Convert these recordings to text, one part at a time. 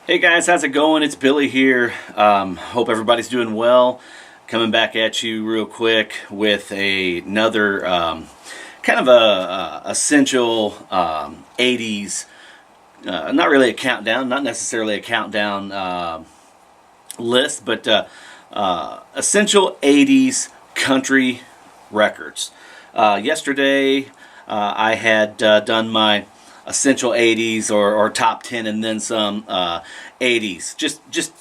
Hey guys, how's it going? It's Billy here. Hope everybody's doing well. Coming back at you real quick with another kind of a essential 80s, not really a countdown, not necessarily a countdown list, but essential 80s country records. Yesterday I had done my essential 80s or top 10 and then some 80s. Just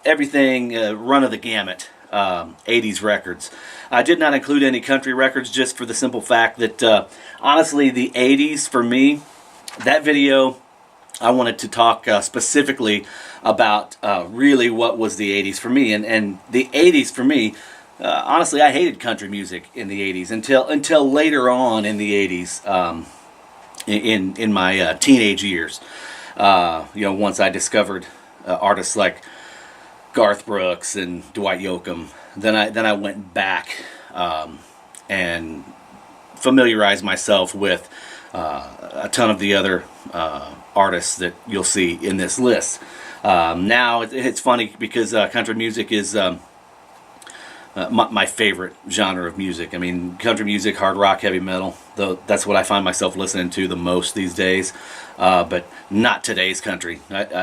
everything, run of the gamut 80s records. I did not include any country records just for the simple fact that honestly the 80s for me, that video I wanted to talk specifically about really what was the 80s for me. And the 80s for me, honestly, I hated country music in the 80s until later on in the 80s. In my teenage years, once I discovered artists like Garth Brooks and Dwight Yoakam, then I went back and familiarized myself with a ton of the other artists that you'll see in this list. Now it's funny because country music is my favorite genre of music. I mean, country music, hard rock, heavy metal, though that's what I find myself listening to the most these days. But not today's country. I've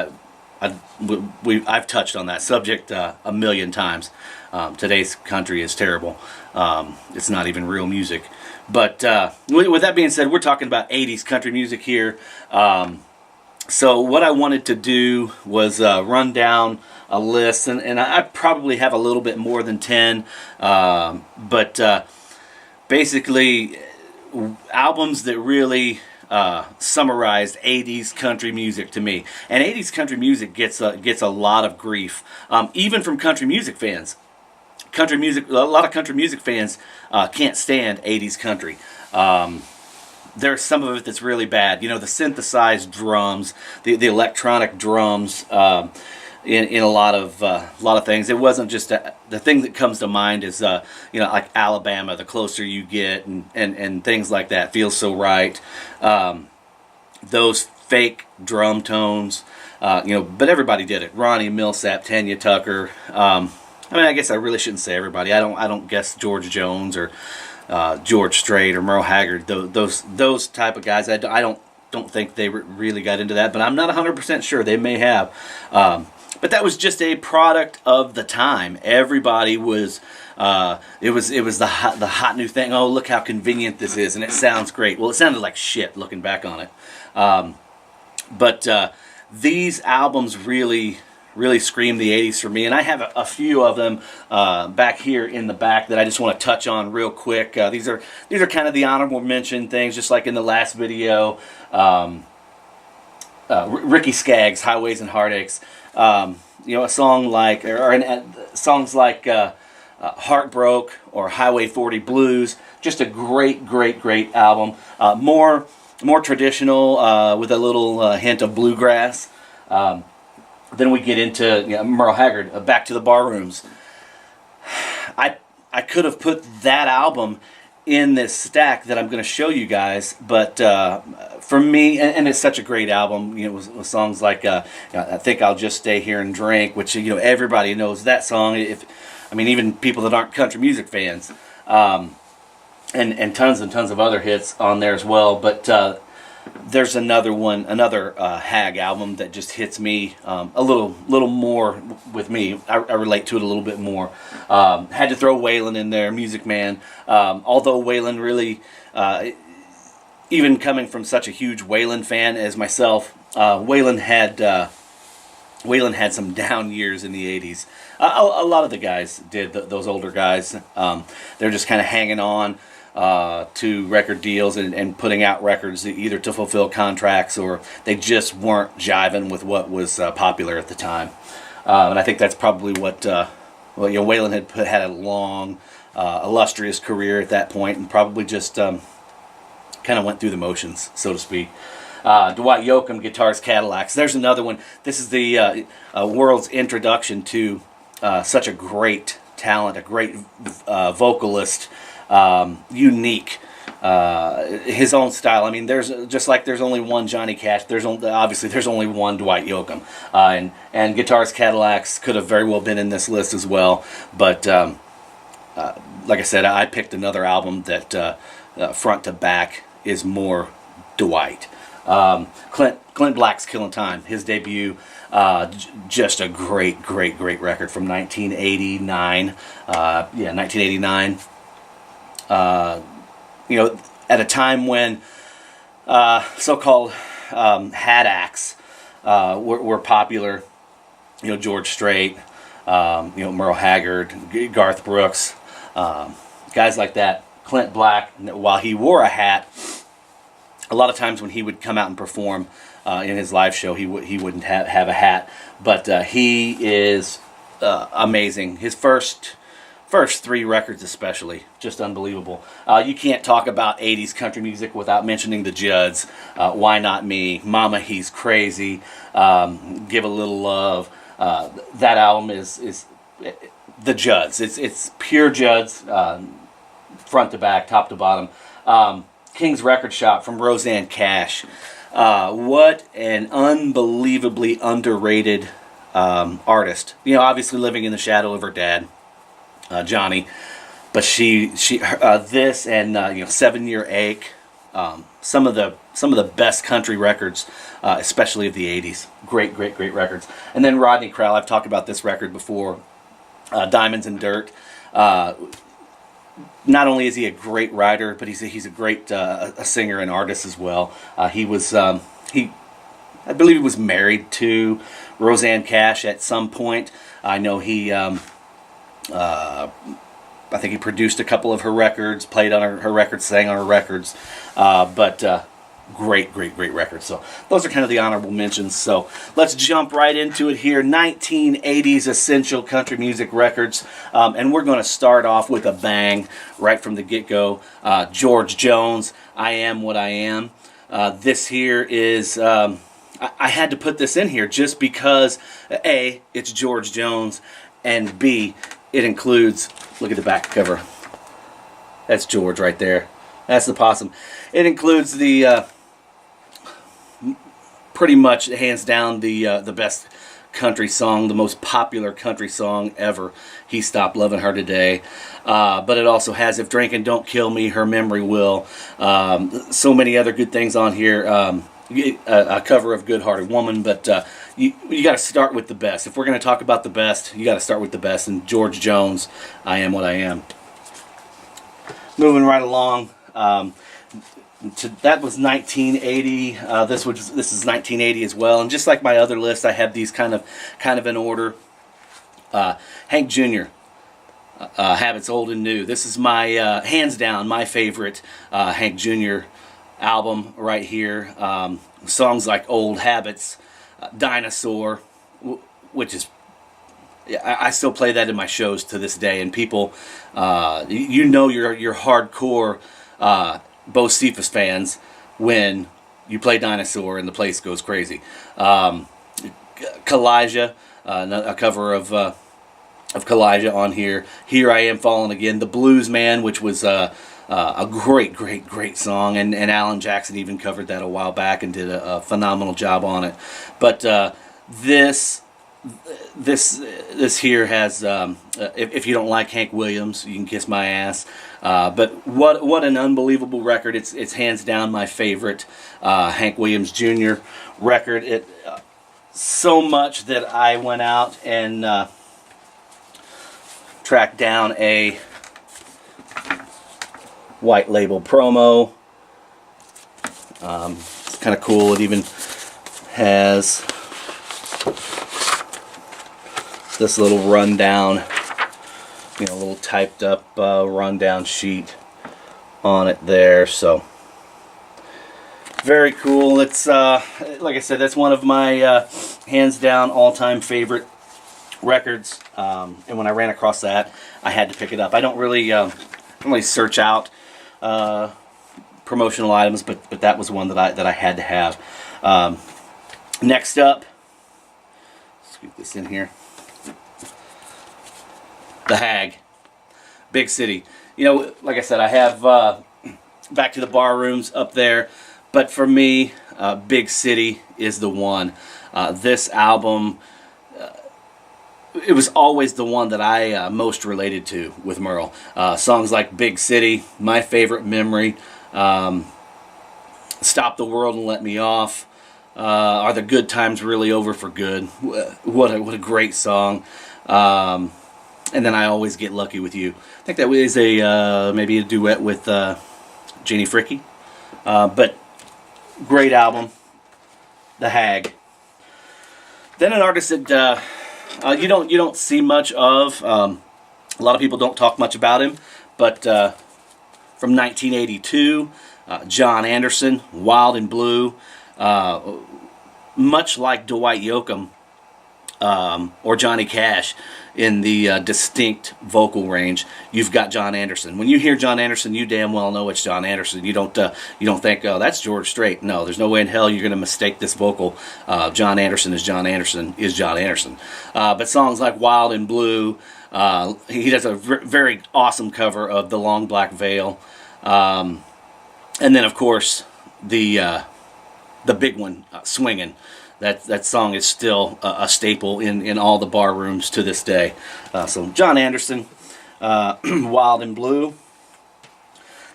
touched on that subject a million times. Today's country is terrible. It's not even real music. But with that being said, we're talking about 80s country music here. So what I wanted to do was run down a list, and I probably have a little bit more than 10, but basically albums that really summarized 80s country music to me. And 80s country music gets a lot of grief, even from country music fans. Country music, a lot of country music fans can't stand 80s country. There's some of it that's really bad. You know, the synthesized drums, the electronic drums, in a lot of things. It wasn't just the thing that comes to mind is like Alabama. The closer you get, and things like that, Feels So Right. Those fake drum tones, but everybody did it. Ronnie Millsap, Tanya Tucker. I mean, I guess I really shouldn't say everybody. I don't guess George Jones or George Strait or Merle Haggard. Those type of guys. I don't think they really got into that, but I'm not 100% sure. They may have. But that was just a product of the time. Everybody was. It was the hot new thing. Oh, look how convenient this is, and it sounds great. Well, it sounded like shit looking back on it. But these albums really scream the 80s for me, and I have a few of them back here in the back that I just want to touch on real quick. These are kind of the honorable mention things, just like in the last video. Ricky Skaggs, Highways and Heartaches. A song like, songs like Heartbroke or Highway 40 Blues. Just a great album. More traditional with a little hint of bluegrass. Then we get into Merle Haggard, Back to the Barrooms. I could have put that album in this stack that I'm going to show you guys, but for me, and it's such a great album, with songs like I Think I'll Just Stay Here and Drink, which everybody knows that song. Even people that aren't country music fans, and tons of other hits on there as well. But there's another Hag album that just hits me a little more with me. I relate to it a little bit more. Had to throw Waylon in there, Music Man. Although Waylon really, even coming from such a huge Waylon fan as myself, Waylon had some down years in the 80s. A lot of the guys did, those older guys. They're just kind of hanging on to record deals and putting out records either to fulfill contracts, or they just weren't jiving with what was popular at the time. And I think that's probably what Waylon had a long, illustrious career at that point, and probably just kind of went through the motions, so to speak. Dwight Yoakam, Guitars, Cadillacs. There's another one. This is the world's introduction to such a great talent, a great vocalist. Unique his own style. I mean, there's just like there's only one Johnny Cash. Obviously there's only one Dwight Yoakam, and Guitars Cadillacs could have very well been in this list as well. But like I said, I picked another album that front to back is more Dwight. Clint Black's Killing Time, his debut, just a great record from 1989. 1989. At a time when so-called hat acts were popular. George Strait, Merle Haggard, Garth Brooks, guys like that. Clint Black, while he wore a hat, a lot of times when he would come out and perform in his live show, he wouldn't have a hat. But he is amazing. His first 3 records especially, just unbelievable. You can't talk about 80s country music without mentioning the Judds. Why Not Me, Mama He's Crazy, Give a Little Love. That album is the Judds. It's pure Judds, front to back, top to bottom. King's Record Shop from Roseanne Cash. What an unbelievably underrated artist. Obviously living in the shadow of her dad, Johnny, but this and 7 Year Ache, some of the best country records, especially of the 80s. Great records. And then Rodney Crowell, I've talked about this record before, Diamonds and Dirt. Not only is he a great writer, but he's a great a singer and artist as well. I believe he was married to Roseanne Cash at some point. I know I think he produced a couple of her records, played on her records, sang on her records, but great records. So those are kind of the honorable mentions. So let's jump right into it here. 1980s essential country music records, and we're going to start off with a bang right from the get-go. George Jones, I Am What I Am. This here is, I had to put this in here just because A, it's George Jones, and B, it includes, look at the back cover. That's George right there. That's the possum. It includes the pretty much hands down the best country song, the most popular country song ever. He Stopped Loving Her Today. But it also has If Drinking Don't Kill Me, Her Memory Will. So many other good things on here. A cover of Good Hearted Woman, but you got to start with the best. If we're going to talk about the best, you got to start with the best. And George Jones, I Am What I Am. Moving right along. That was 1980. This is 1980 as well. And just like my other list, I have these kind of in order. Hank Jr. Habits Old and New. This is my hands down my favorite Hank Jr. album right here. Songs like Old Habits, Dinosaur, which is, I still play that in my shows to this day, and people, you're hardcore Bo Cephas fans when you play Dinosaur and the place goes crazy. Kalijah, a cover of Kalijah on here. Here I Am Falling Again. The Blues Man, which was a great song, and Alan Jackson even covered that a while back and did a phenomenal job on it. But this here has if you don't like Hank Williams, you can kiss my ass. But what an unbelievable record! It's hands down my favorite Hank Williams Jr. record. It so much that I went out and tracked down a white label promo. It's kind of cool. It even has this little rundown, a little typed up rundown sheet on it there. So very cool. It's like I said, that's one of my hands down all-time favorite records. And when I ran across that, I had to pick it up. I don't really search out promotional items, but that was one that I had to have. Next up, scoot this in here. The Hag, Big City. Like I said, I have back to the bar rooms up there. But for me, Big City is the one. This album, it was always the one that I most related to with Merle. Songs like Big City, My Favorite Memory, Stop the World and Let Me Off, Are the Good Times Really Over for Good? What a great song. And then I Always Get Lucky with You. I think that was maybe a duet with Jeannie Fricky. But great album, The Hag. Then an artist that you don't see much of. A lot of people don't talk much about him, but from 1982, John Anderson, Wild and Blue. Much like Dwight Yoakam or Johnny Cash in the distinct vocal range, you've got John Anderson. When you hear John Anderson, you damn well know it's John Anderson. You don't think, oh, that's George Strait. No, there's no way in hell you're going to mistake this vocal. John Anderson is John Anderson is John Anderson. But songs like Wild and Blue, he does a very awesome cover of The Long Black Veil. And then, of course, the big one, Swingin'. That song is still a staple in all the bar rooms to this day. So John Anderson, Wild and Blue.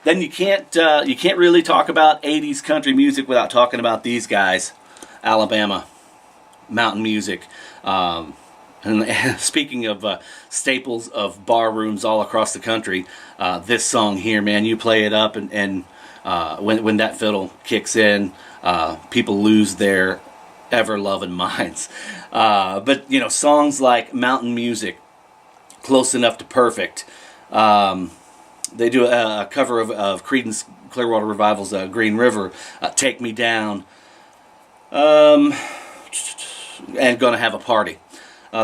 Then you can't really talk about 80s country music without talking about these guys, Alabama, mountain music. And speaking of staples of bar rooms all across the country, this song here, man, you play it up and when that fiddle kicks in, people lose their ever-loving minds. But, songs like Mountain Music, Close Enough to Perfect. They do a cover of Creedence Clearwater Revival's Green River, Take Me Down, and Gonna Have a Party.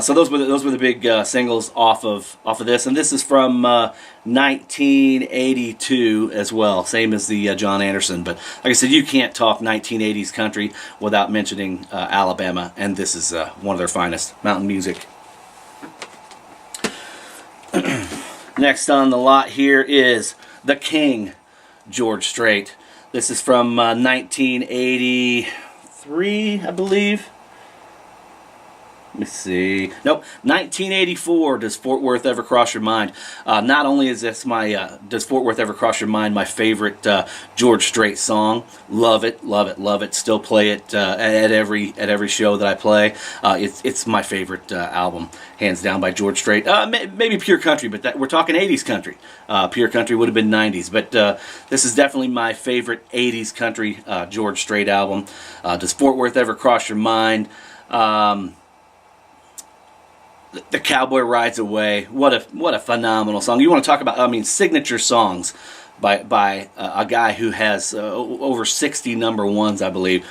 So those were the big singles off of this, and this is from 1982 as well, same as the John Anderson. But like I said, you can't talk 1980s country without mentioning Alabama, and this is one of their finest, Mountain Music. Next on the lot here is the King, George Strait. This is from 1983, I believe. Let me see. Nope, 1984. Does Fort Worth Ever Cross Your Mind? Not only is this Does Fort Worth Ever Cross Your Mind my favorite George Strait song. Love it, love it, love it. Still play it at every show that I play. It's my favorite album, hands down, by George Strait. Maybe Pure Country, but we're talking 80s country. Pure Country would have been 90s, but this is definitely my favorite 80s country George Strait album. Does Fort Worth Ever Cross Your Mind? The Cowboy Rides Away. What a phenomenal song. You want to talk about, signature songs by a guy who has over 60 number ones, I believe.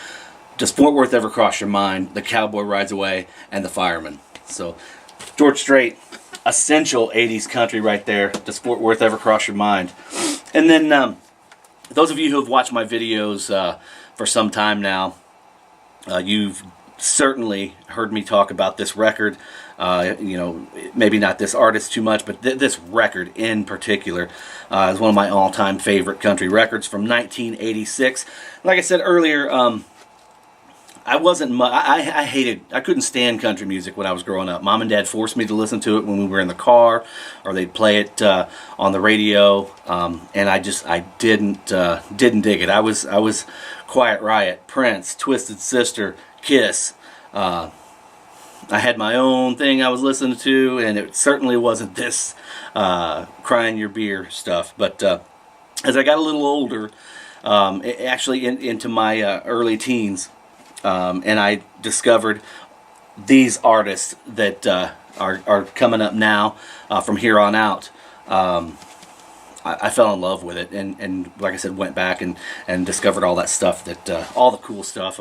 Does Fort Worth Ever Cross Your Mind? The Cowboy Rides Away, and The Fireman. So George Strait, essential 80s country right there. Does Fort Worth Ever Cross Your Mind? And then those of you who have watched my videos for some time now, you've certainly heard me talk about this record. Maybe not this artist too much, but this record in particular is one of my all-time favorite country records from 1986. Like I said earlier, I couldn't stand country music when I was growing up. Mom and Dad forced me to listen to it when we were in the car, or they'd play it on the radio, and I didn't dig it. I was Quiet Riot, Prince, Twisted Sister, Kiss. I had my own thing I was listening to, and it certainly wasn't this crying your beer stuff. But as I got a little older, actually into my early teens, and I discovered these artists that are coming up now from here on out, I fell in love with it, and like I said, went back and discovered all that stuff, all the cool stuff,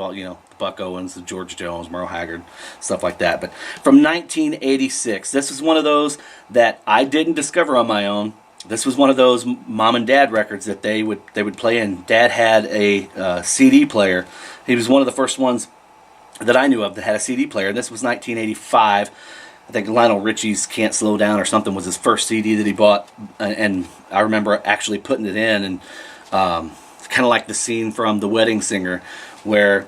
Buck Owens, the George Jones, Merle Haggard, stuff like that. But from 1986, this is one of those that I didn't discover on my own. This was one of those mom and dad records that they would play in. Dad had a CD player. He was one of the first ones that I knew of that had a CD player. This was 1985. I think Lionel Richie's Can't Slow Down or something was his first CD that he bought, and I remember actually putting it in and Kind of like the scene from The Wedding Singer where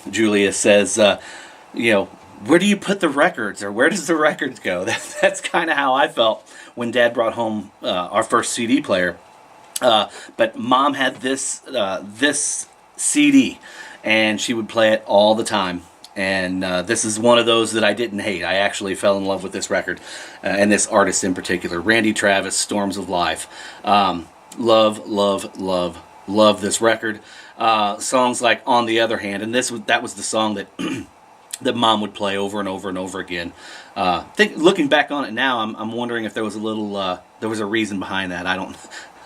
Julia says, where do you put the records, or where does the records go? That's kind of how I felt when Dad brought home our first CD player. But Mom had this CD, and she would play it all the time. And this is one of those that I didn't hate. I actually fell in love with this record, and this artist in particular, Randy Travis, Storms of Life. Love this record. Songs like On the Other Hand, and that was the song that that Mom would play over and over and over again. Looking back on it now, I'm wondering if there was there was a reason behind that.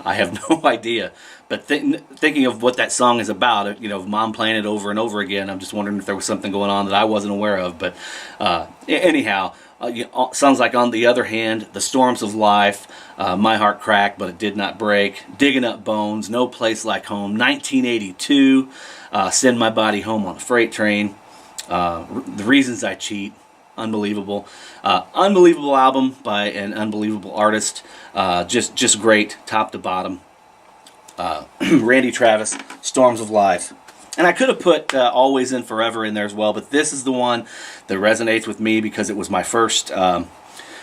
I have no idea. But thinking of what that song is about, Mom playing it over and over again, I'm just wondering if there was something going on that I wasn't aware of. But anyhow, songs like On the Other Hand, The Storms of Life, My Heart Cracked But It Did Not Break, Digging Up Bones, No Place Like Home, 1982, Send My Body Home on a Freight Train, The Reasons I Cheat, unbelievable. Unbelievable album by an unbelievable artist. Just great, top to bottom. Randy Travis, Storms of Life. And I could have put Always and Forever in there as well, but this is the one that resonates with me because it was my first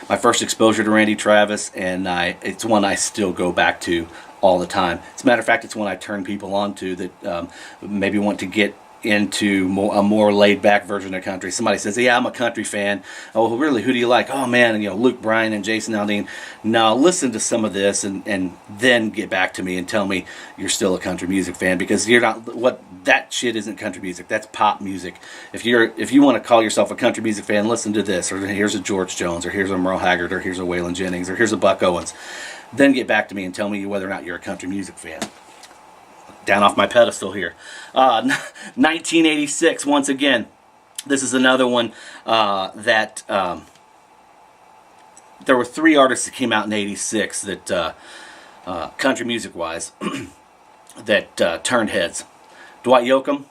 exposure to Randy Travis, and it's one I still go back to all the time. As a matter of fact, it's one I turn people on to that maybe want to get into a more laid-back version of country. Somebody says, yeah, I'm a country fan. Oh, really? Who do you like? Oh, man, Luke Bryan and Jason Aldean. Now, listen to some of this and then get back to me and tell me you're still a country music fan, because you're not. That shit isn't country music. That's pop music. If you want to call yourself a country music fan, listen to this, or here's a George Jones, or here's a Merle Haggard, or here's a Waylon Jennings, or here's a Buck Owens. Then get back to me and tell me whether or not you're a country music fan. Down off my pedestal here. 1986, once again. This is another one that there were three artists that came out in 86 that, country music-wise, that turned heads. Dwight Yoakam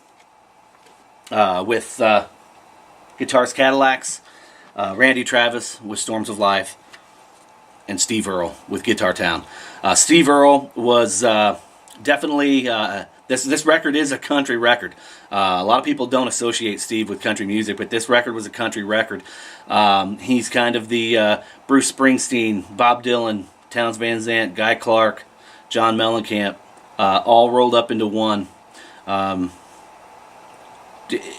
with Guitars Cadillacs, Randy Travis with Storms of Life, and Steve Earle with Guitar Town. Steve Earle was definitely, this record is a country record. A lot of people don't associate Steve with country music, but this record was a country record. He's kind of the Bruce Springsteen, Bob Dylan, Townes Van Zandt, Guy Clark, John Mellencamp, all rolled up into one.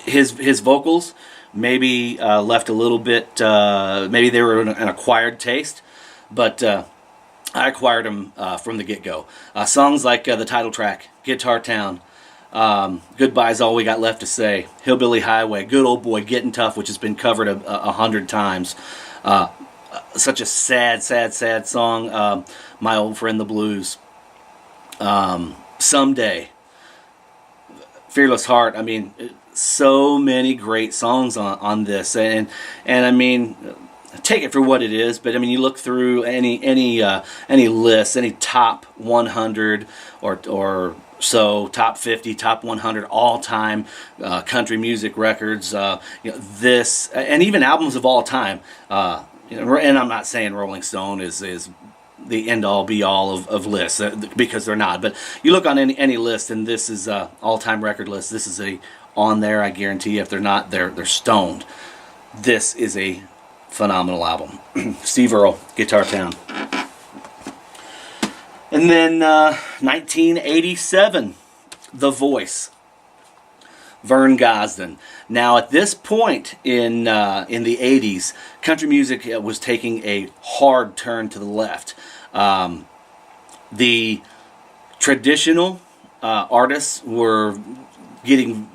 His vocals maybe left a little bit, maybe they were an acquired taste, but I acquired them from the get-go. Songs like the title track, Guitar Town, Goodbye's All We Got Left to Say, Hillbilly Highway, Good Old Boy, Getting Tough, which has been covered 100 times. Such a sad song. My Old Friend the Blues. Someday. Fearless Heart. I mean, so many great songs on this. And I mean, take it for what it is, but I mean, you look through any list, any top 100 or so, top 50, top 100 all-time country music records. This, and even albums of all time. And I'm not saying Rolling Stone is the end-all, be-all of lists, because they're not. But you look on any list, and this is all-time record list. This is on there. I guarantee you, if they're not, they're stoned. This is a phenomenal album. Steve Earle, Guitar Town. And then 1987, The Voice, Vern Gosdin. Now, at this point in the 80s, country music was taking a hard turn to the left. The traditional artists were getting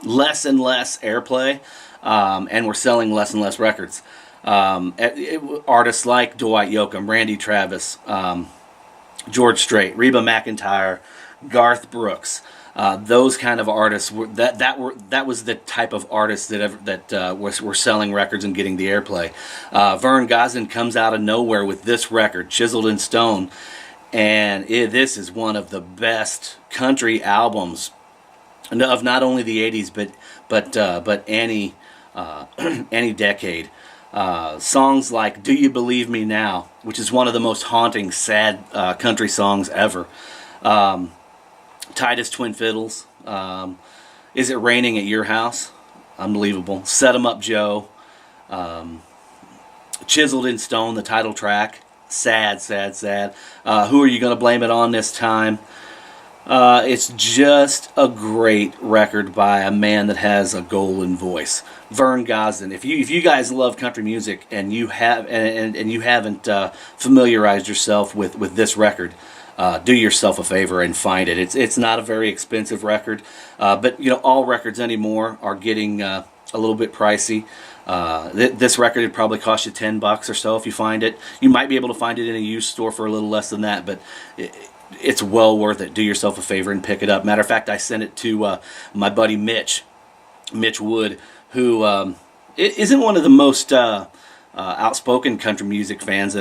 less and less airplay, and were selling less and less records. Artists like Dwight Yoakam, Randy Travis, George Strait, Reba McEntire, Garth Brooks, those kind of artists that was the type of artists that were selling records and getting the airplay. Vern Gosdin comes out of nowhere with this record, Chiseled in Stone, and this is one of the best country albums of not only the 80s but any decade. Songs like Do You Believe Me Now, which is one of the most haunting, sad country songs ever. Titus Twin Fiddles. Is It Raining at Your House? Unbelievable. Set 'Em Up Joe. Chiseled in Stone, the title track. Sad, sad, sad. Who Are You Gonna Blame It On This Time? It's just a great record by a man that has a golden voice, Vern Gosdin. If you guys love country music and you have and you haven't familiarized yourself with this record, do yourself a favor and find it. It's not a very expensive record, but you know, all records anymore are getting a little bit pricey. This record would probably cost you $10 or so if you find it. You might be able to find it in a used store for a little less than that, but it's well worth it. Do yourself a favor and pick it up. Matter of fact, I sent it to my buddy Mitch Wood, who isn't one of the most outspoken country music fans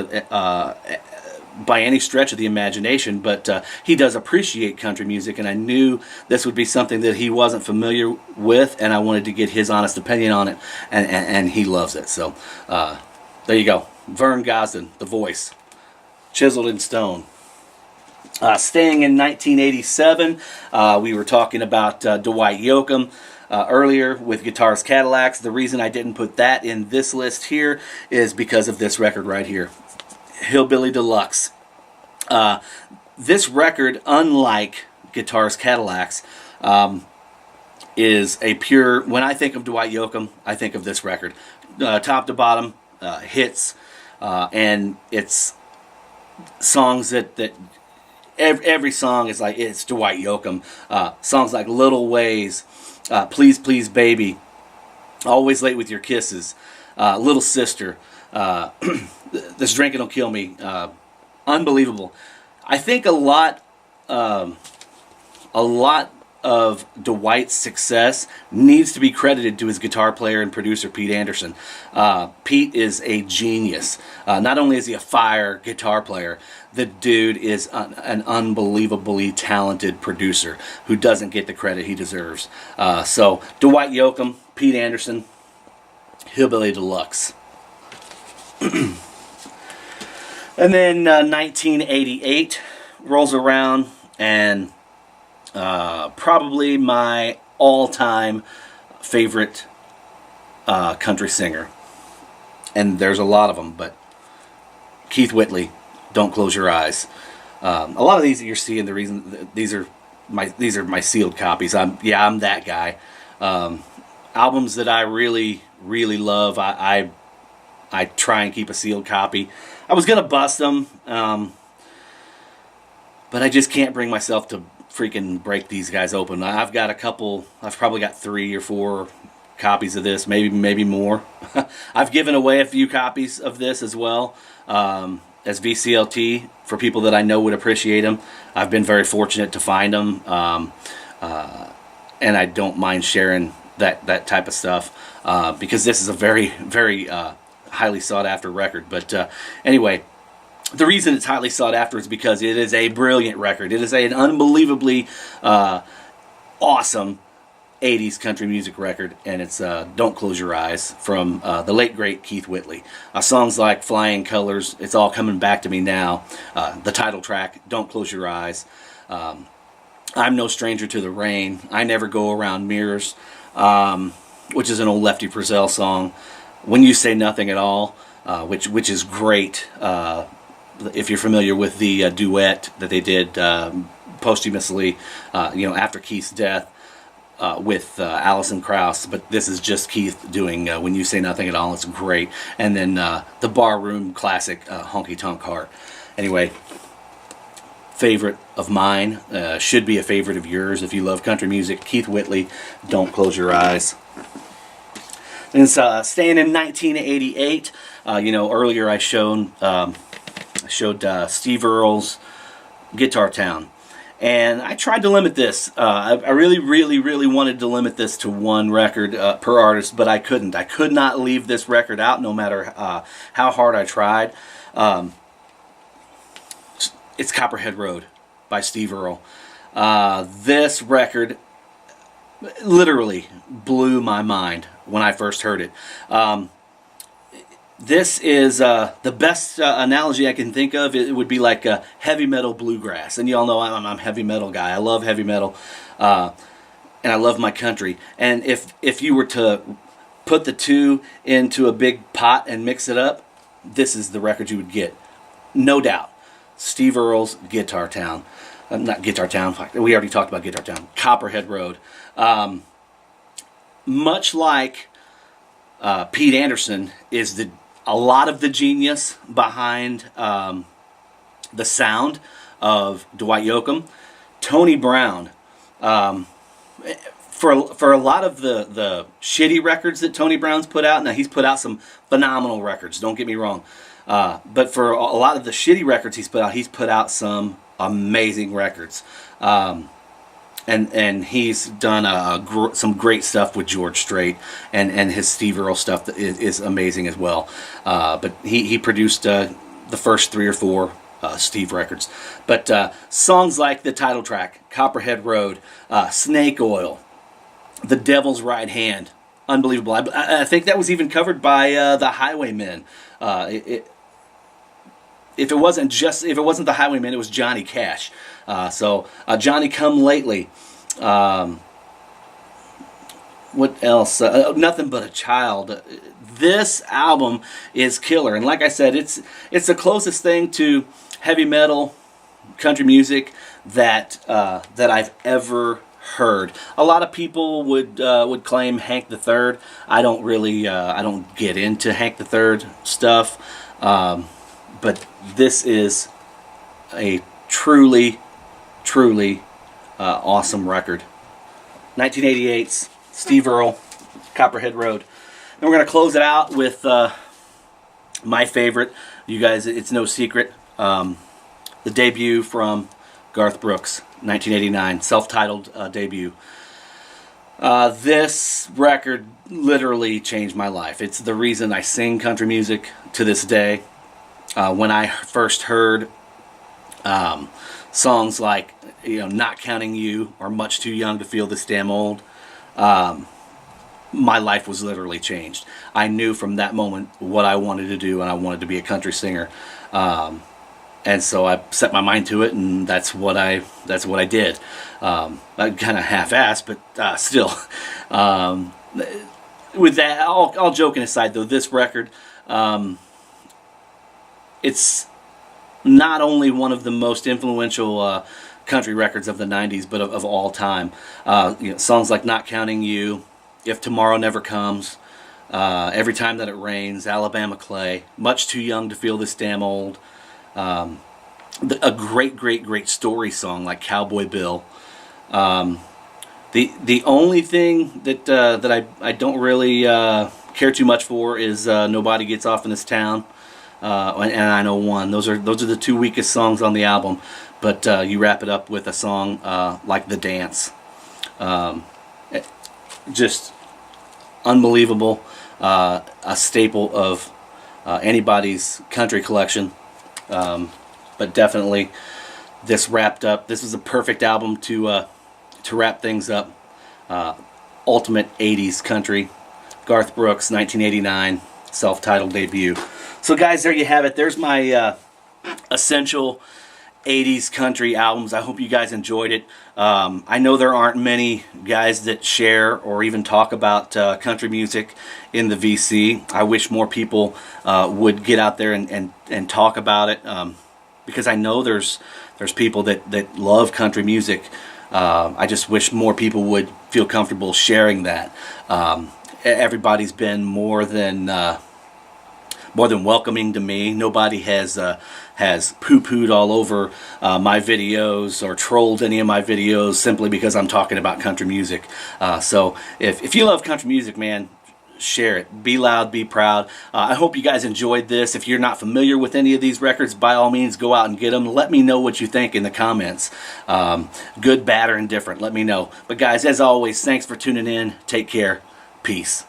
by any stretch of the imagination, but he does appreciate country music, and I knew this would be something that he wasn't familiar with, and I wanted to get his honest opinion on it, and he loves it. So there you go. Vern Gosdin, The Voice, Chiseled in Stone. Staying in 1987, we were talking about Dwight Yoakam earlier with Guitars Cadillacs. The reason I didn't put that in this list here is because of this record right here, Hillbilly Deluxe. This record, unlike Guitars Cadillacs, is a pure, when I think of Dwight Yoakam, I think of this record. Top to bottom, hits, and it's songs that every song is like, it's Dwight Yoakam. Songs like Little Ways, Please Please Baby, Always Late with Your Kisses, Little Sister, This Drinking Will Kill Me. Unbelievable. I think a lot of Dwight's success needs to be credited to his guitar player and producer, Pete Anderson. Pete is a genius. Not only is he a fire guitar player, the dude is an unbelievably talented producer who doesn't get the credit he deserves. So, Dwight Yoakam, Pete Anderson, Hillbilly Deluxe. And then 1988 rolls around, and probably my all-time favorite country singer, and there's a lot of them, but Keith Whitley, Don't Close Your Eyes. A lot of these that you're seeing, the reason these are my sealed copies. I'm that guy. Albums that I really love, I try and keep a sealed copy. I was gonna bust them, but I just can't bring myself to freaking break these guys open. I've got a couple. I've probably got 3 or 4 copies of this, maybe more. I've given away a few copies of this as well as VCLT for people that I know would appreciate them. I've been very fortunate to find them, and I don't mind sharing that type of stuff because this is a very highly sought after record. But anyway, the reason it's highly sought after is because it is a brilliant record. It is an unbelievably awesome 80s country music record, and it's Don't Close Your Eyes from the late great Keith Whitley. Songs like Flying Colors, It's All Coming Back to Me Now, the title track, Don't Close Your Eyes, I'm No Stranger to the Rain, I Never Go Around Mirrors, which is an old Lefty Frizzell song, When You Say Nothing at All, which is great. If you're familiar with the duet that they did posthumously, after Keith's death with Alison Krauss, but this is just Keith doing When You Say Nothing at All. It's great. And then the barroom classic, Honky Tonk Heart. Anyway, favorite of mine, should be a favorite of yours if you love country music. Keith Whitley, Don't Close Your Eyes. And staying in 1988, earlier I showed Steve Earle's Guitar Town, and I tried to limit this. I really wanted to limit this to one record per artist, but I couldn't. I could not leave this record out, no matter how hard I tried. It's Copperhead Road by Steve Earle. This record literally blew my mind when I first heard it. This is the best analogy I can think of. It would be like heavy metal bluegrass, and you all know I'm a heavy metal guy. I love heavy metal, and I love my country. And if you were to put the two into a big pot and mix it up, this is the record you would get, no doubt. Steve Earle's Guitar Town, not Guitar Town. We already talked about Guitar Town. Copperhead Road. Much like Pete Anderson is a lot of the genius behind the sound of Dwight Yoakam. Tony Brown, for a lot of the shitty records that Tony Brown's put out, now he's put out some phenomenal records, don't get me wrong, but for a lot of the shitty records he's put out some amazing records. And he's done some great stuff with George Strait, and his Steve Earle stuff is amazing as well. But he produced the first 3 or 4 Steve records. But songs like the title track, Copperhead Road, Snake Oil, The Devil's Right Hand, unbelievable. I think that was even covered by the Highwaymen. If it wasn't the Highwaymen, it was Johnny Cash. So Johnny Come Lately. What else? Nothing But a Child. This album is killer, and like I said, it's the closest thing to heavy metal, country music that I've ever heard. A lot of people would claim Hank the Third. I don't really I don't get into Hank the Third stuff, but this is a truly awesome record. 1988's Steve Earle, Copperhead Road. And we're going to close it out with my favorite. You guys, it's no secret. The debut from Garth Brooks, 1989, self-titled debut. This record literally changed my life. It's the reason I sing country music to this day. When I first heard songs like, Not Counting You or Much Too Young to Feel This Damn Old, my life was literally changed. I knew from that moment what I wanted to do, and I wanted to be a country singer. And so I set my mind to it, and that's what I did. I kind of half-assed, but still. With that, all joking aside, though, this record, it's not only one of the most influential country records of the 90s, but of all time. Songs like Not Counting You, If Tomorrow Never Comes, Every Time That It Rains, Alabama Clay, Much Too Young to Feel This Damn Old, a great story song like Cowboy Bill. The only thing that I don't really care too much for is Nobody Gets Off in This Town, and I Know One. Those are the 2 weakest songs on the album, but you wrap it up with a song like The Dance. Just unbelievable, a staple of anybody's country collection. But definitely, this wrapped up. This was a perfect album to wrap things up. Ultimate 80s country. Garth Brooks, 1989, self-titled debut. So guys, there you have it. There's my essential 80s country albums. I hope you guys enjoyed it. I know there aren't many guys that share or even talk about country music in the VC. I wish more people would get out there and talk about it, because I know there's people that love country music. I just wish more people would feel comfortable sharing that. Everybody's been more than welcoming to me. Nobody has poo-pooed all over my videos or trolled any of my videos simply because I'm talking about country music. So if you love country music, man, share it. Be loud, be proud. I hope you guys enjoyed this. If you're not familiar with any of these records, by all means, go out and get them. Let me know what you think in the comments. Good, bad, or indifferent. Let me know. But guys, as always, thanks for tuning in. Take care. Peace.